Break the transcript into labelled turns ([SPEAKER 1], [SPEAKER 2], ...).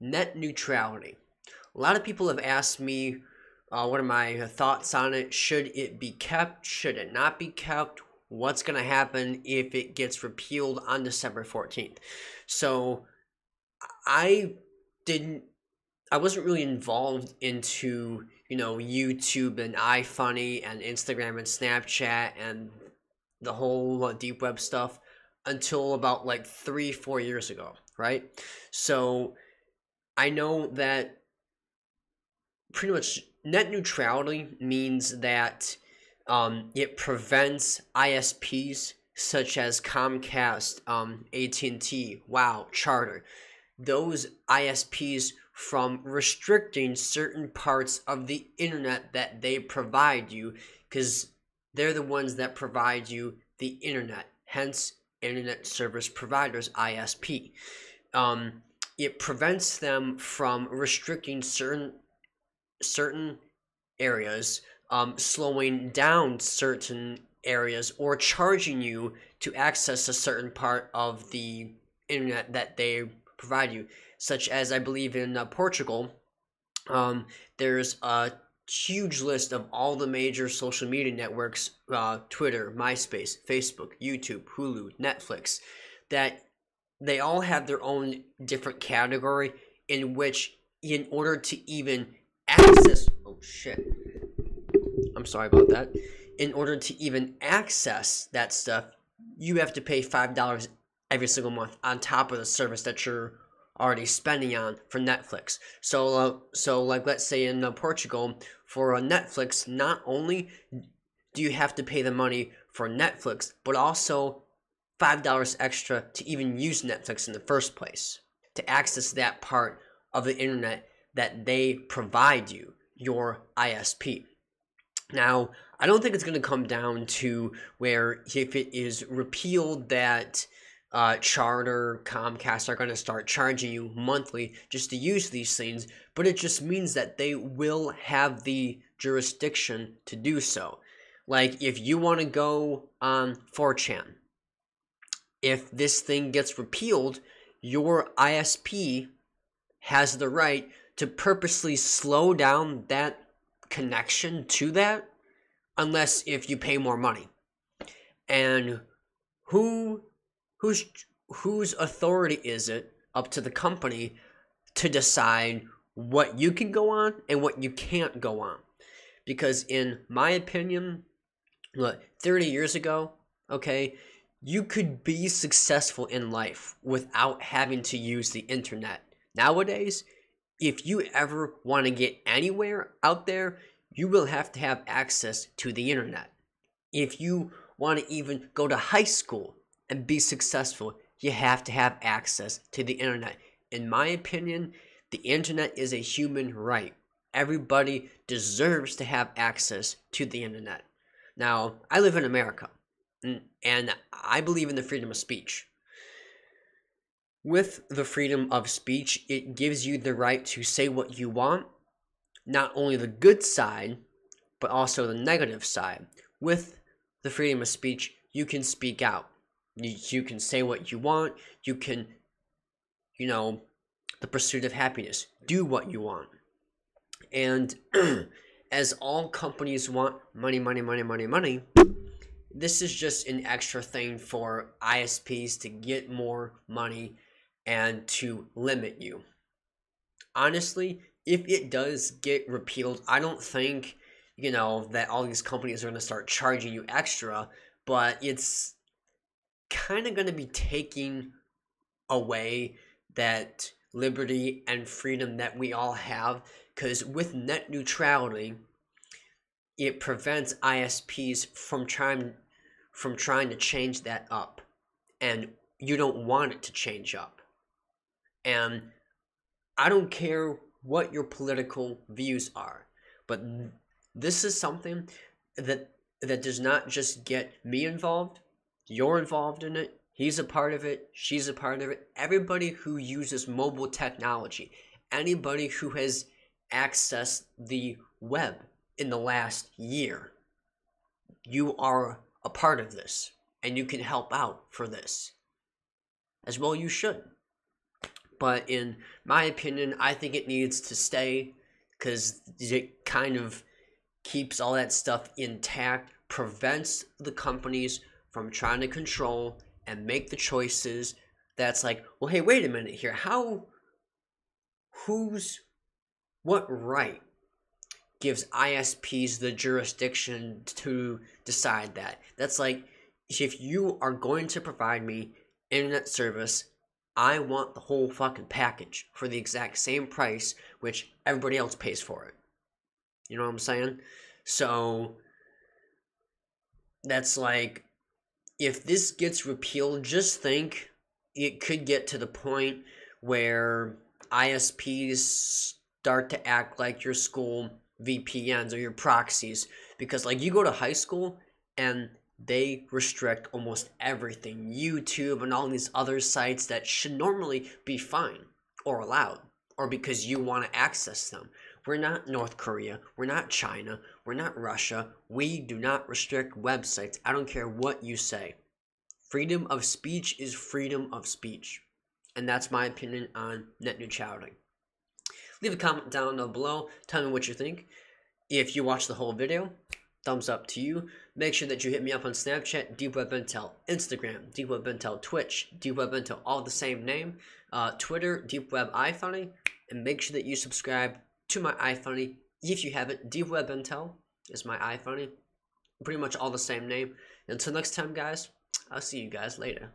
[SPEAKER 1] Net neutrality. A lot of people have asked me what are my thoughts on it. Should it be kept? Should it not be kept? What's going to happen if it gets repealed on December 14th? So I didn't I wasn't really involved into, YouTube and iFunny and Instagram and Snapchat and the whole deep web stuff until about like 3-4 years ago, right? So I know that pretty much net neutrality means that it prevents ISPs such as Comcast, AT&T, Wow, Charter, those ISPs from restricting certain parts of the internet that they provide you, because they're the ones that provide you the internet, hence Internet Service Providers, ISP. It prevents them from restricting certain areas, slowing down certain areas, or charging you to access a certain part of the internet that they provide you, such as I believe in Portugal. There's a huge list of all the major social media networks, Twitter, MySpace, Facebook, YouTube, Hulu, Netflix, that they all have their own different category in which, in order to even access, oh shit, I'm sorry about that, in order to even access that stuff, you have to pay $5 every single month on top of the service that you're already spending on for Netflix. So like let's say in Portugal, for Netflix, not only do you have to pay the money for Netflix, but also $5 extra to even use Netflix in the first place, to access that part of the internet that they provide you, your ISP. Now, I don't think it's going to come down to where if it is repealed that Charter, Comcast are going to start charging you monthly just to use these things, but it just means that they will have the jurisdiction to do so. Like, if you want to go on 4chan, if this thing gets repealed, your ISP has the right to purposely slow down that connection to that, unless if you pay more money. And whose authority is it up to the company to decide what you can go on and what you can't go on? Because in my opinion, look, 30 years ago, okay, you could be successful in life without having to use the internet. Nowadays, if you ever want to get anywhere out there, you will have to have access to the internet. If you want to even go to high school and be successful, you have to have access to the internet. In my opinion, the internet is a human right. Everybody deserves to have access to the internet. Now, I live in America, and I believe in the freedom of speech. With the freedom of speech, it gives you the right to say what you want, not only the good side, but also the negative side. With the freedom of speech, you can speak out. You can say what you want. You can, the pursuit of happiness. Do what you want. And as all companies want money, money, money, money, money, this is just an extra thing for ISPs to get more money and to limit you. Honestly, if it does get repealed, I don't think, that all these companies are going to start charging you extra, but it's kind of going to be taking away that liberty and freedom that we all have, because with net neutrality, it prevents ISPs from trying to change that up, and you don't want it to change up. And I don't care what your political views are, but this is something that does not just get me involved. You're involved in it. He's a part of it. She's a part of it. Everybody who uses mobile technology, anybody who has accessed the web in the last year, you are a part of this, and you can help out for this. As well, you should. But in my opinion, I think it needs to stay because it kind of keeps all that stuff intact, prevents the companies from trying to control and make the choices that's like, well, hey, wait a minute here. What right gives ISPs the jurisdiction to decide that? That's like, if you are going to provide me internet service, I want the whole fucking package for the exact same price which everybody else pays for it. You know what I'm saying? So that's like, if this gets repealed, just think it could get to the point where ISPs start to act like your school VPNs or your proxies, because like you go to high school and they restrict almost everything, YouTube and all these other sites that should normally be fine or allowed, or because you want to access them. We're not North Korea, we're not China, we're not Russia. We do not restrict websites. I don't care what you say. Freedom of speech is freedom of speech. And that's my opinion on net neutrality. Leave a comment down below. Tell me what you think. If you watch the whole video, thumbs up to you. Make sure that you hit me up on Snapchat, DeepWebIntel, Instagram, DeepWebIntel, Twitch, DeepWebIntel, all the same name, Twitter, DeepWebIFunny, and make sure that you subscribe to my iFunny. If you haven't, DeepWebIntel is my iFunny. Pretty much all the same name. Until next time, guys, I'll see you guys later.